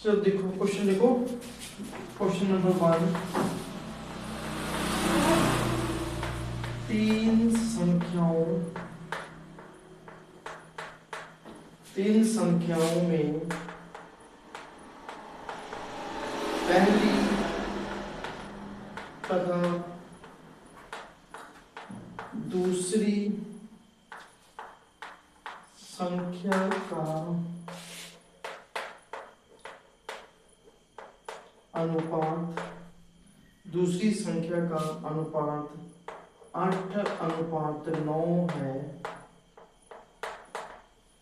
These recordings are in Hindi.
चलो देखो क्वेश्चन, देखो क्वेश्चन नंबर 1, तीन संख्याओं में पहली तथा दूसरी संख्या का अनुपात, दूसरी संख्या का अनुपात 8:9 है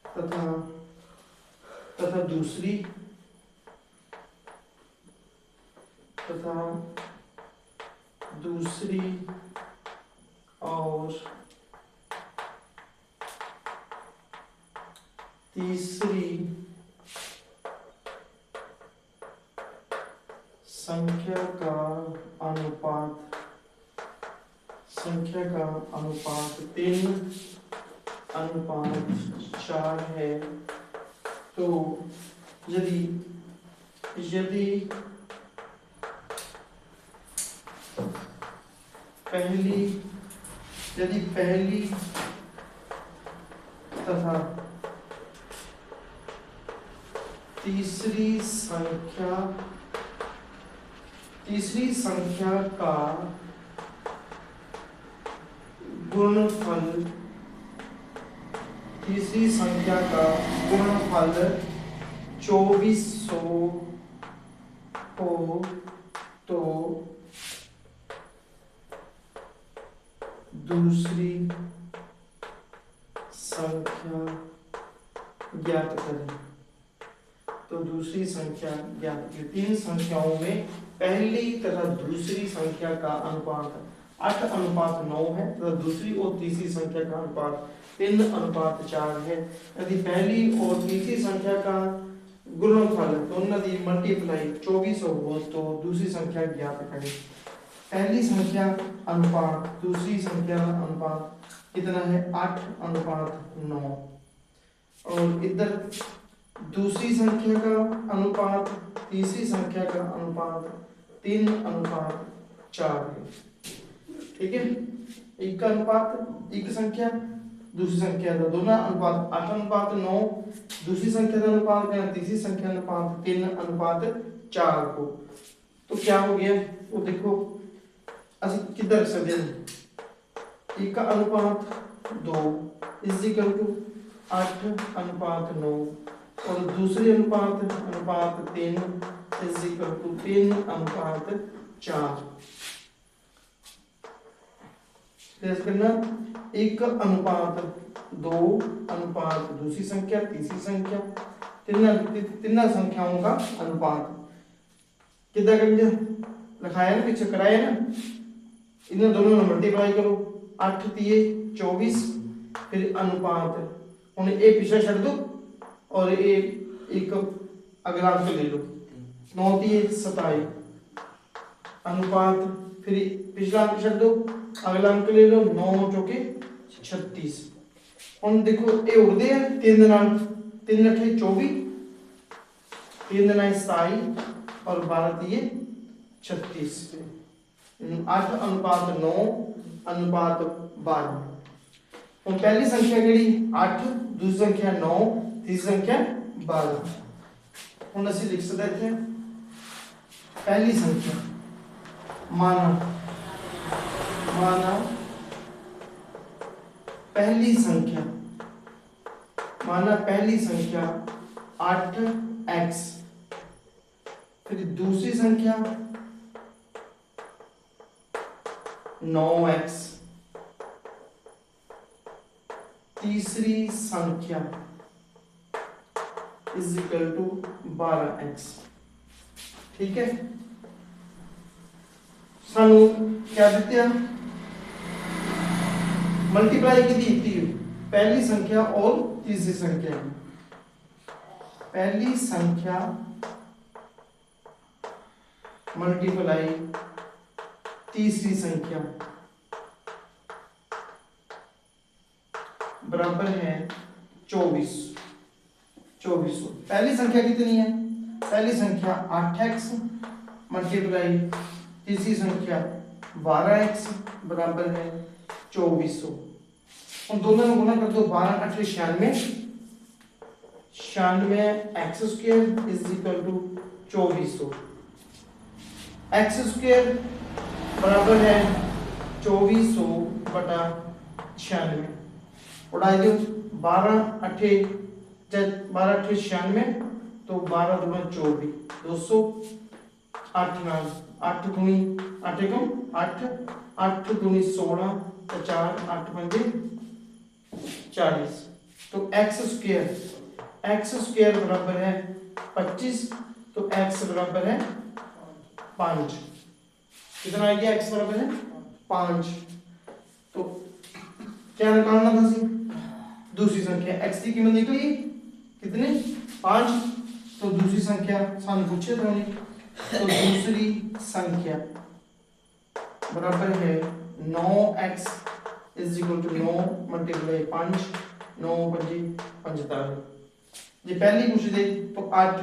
तथा दूसरी और तीसरी संख्या का अनुपात 3:4 है। तो यदि पहली तथा तीसरी संख्या का गुणनफल 2400 हो तो दूसरी संख्या ज्ञात करें। तीन संख्याओं में पहली तथा दूसरी संख्या का अनुपात 8:9 है तथा दूसरी और तीसरी संख्या का अनुपात 3:4 है। यदि पहली और तीसरी संख्या का गुणनफल दोनों दी मल्टीप्लाई 2400 हो तो दूसरी संख्या ज्ञात करें। पहली संख्या अनुपात दूसरी संख्या अनुपात कितना है 8:9 और इधर दूसरी संख्या का अनुपात तीसरी संख्या का अनुपात 3:4 है। ठीक है, एक का अनुपात एक संख्या दूसरी संख्या का दोनों अनुपात 8:9, दूसरी संख्या का अनुपात क्या तीसरी संख्या अनुपात 3:4 को। तो क्या हो गया वो देखो असि किधर से दे एक का अनुपात 2 इज इक्वल टू 8:9 और दूसरी अनुपात 3 इज इक्वल टू 3:4। कैसे करना, एक का अनुपात 2 अनुपात दूसरी संख्या तीसरी संख्या तीन संख्याओं का अनुपात कितना करेंगे लिखाया ना पीछे कराया ना, इन दोनों में मल्टीप्लाई करो 8 तिये 24 फिर अनुपात उन्हें एक पीछे छड़ दो और एक अगला अंक ले लो 9 तिये 27 अनुपात फिर पिछला अंक छड़ दो अगला अंक ले लो 9 चौके 36। हम देखो ये उड़ते हैं 3 8 24 3 9 27 और 12 तिये 36 8:9 अनुपात 12। और पहली संख्या केड़ी 8 दूसरी संख्या 9 तीसरी संख्या 12। हम ऐसे लिख सकते हैं पहली संख्या माना पहली संख्या 8x फिर दूसरी संख्या 9x तीसरी संख्या इज इक्वल टू 12x। ठीक है, सानू क्या देते हैं मल्टीप्लाई की दी थी पहली संख्या और तीसरी संख्या। पहली संख्या मल्टीप्लाई तीसरी संख्या बराबर है 2400। पहली संख्या कितनी है पहली संख्या 8x मल्टीप्लाई तीसरी संख्या 12x बराबर है 2400। उन दोनों में गुणा कर दो, 12 8 96, 96 X square is equal to 2400। X square बराबर है 2400 बटा 96, उड़ा दो 12 8 96, तो 12 दूना 24, 200, 8 नाल 8 दूनी 8 एकम 8, 8 दूनी 16, 4 8 पंजे 40। तो एक्स स्क्वायर बराबर है 25, तो एक्स बराबर है 5। कितना आ गया? एक्स बराबर है 5। तो क्या निकालना था सी? दूसरी संख्या एक्स की कीमत निकली कितनी? 5। तो दूसरी संख्या सामने पूछे थे, तो दूसरी संख्या बराबर है 9x is equal to 9 multiply 5, 9 पंजी 45। ये पहली पूछ दे तो 8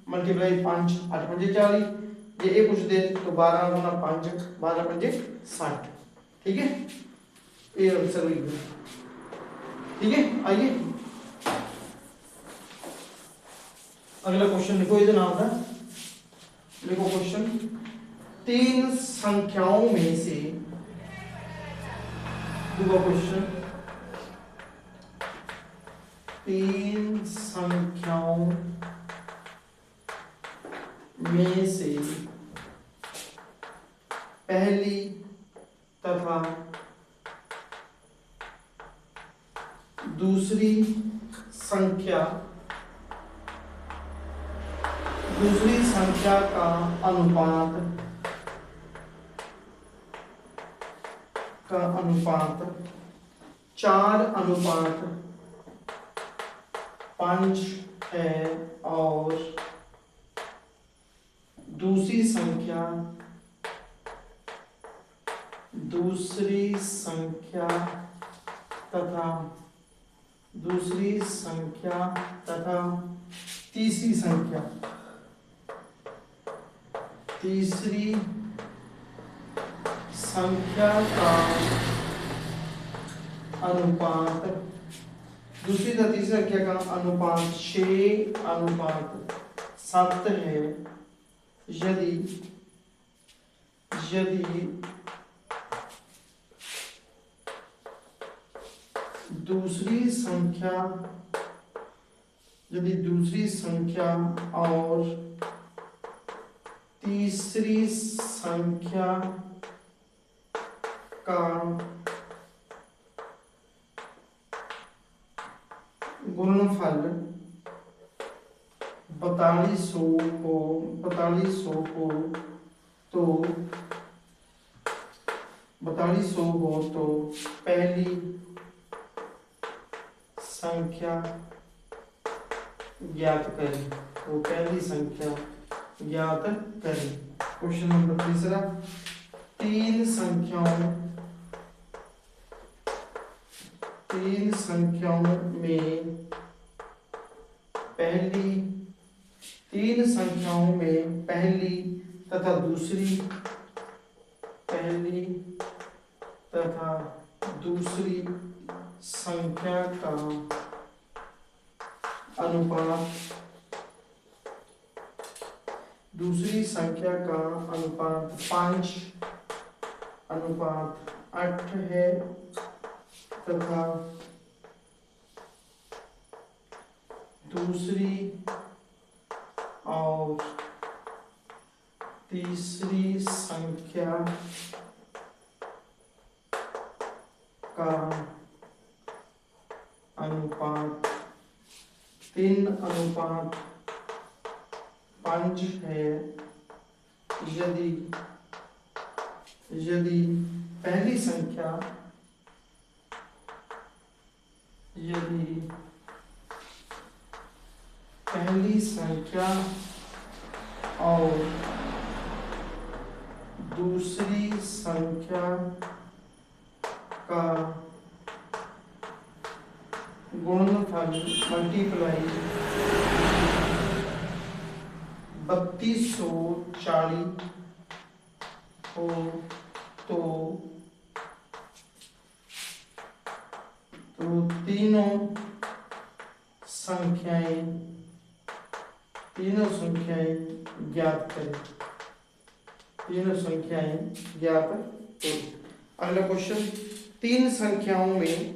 मल्टीप्लाई 5, 8 पंजे 40। ये पूछ दे तो 12 गुना 5, 12 पंजे 60। ठीक है, ये आंसर हुई। ठीक है, आइए अगला क्वेश्चन लिखो। इधर नाम था, लिखो क्वेश्चन। 3 संख्याओं में से, दूसरा क्वेश्चन, 3 संख्याओं में से पहली तथा दूसरी संख्या का अनुपात 4:5 है और दूसरी संख्या तथा तीसरी संख्या का अनुपात, दूसरी तथा तीसरी संख्या का अनुपात 6:7 है यदि दूसरी संख्या और तीसरी संख्या का गुणनफल 4200 हो तो पहली संख्या ज्ञात करें। क्वेश्चन नंबर तीसरा, 3 संख्याओं में पहली तथा दूसरी संख्या का अनुपात 5:8 है तथा दूसरी और तीसरी संख्या का अनुपात 3:5 है यदि पहली संख्या और दूसरी संख्या का गुणनफल 3240 हो तो तीनों संख्याएं ज्ञात करें। तीनों संख्याएं ज्ञात करें। अगला क्वेश्चन, तीन संख्याओं में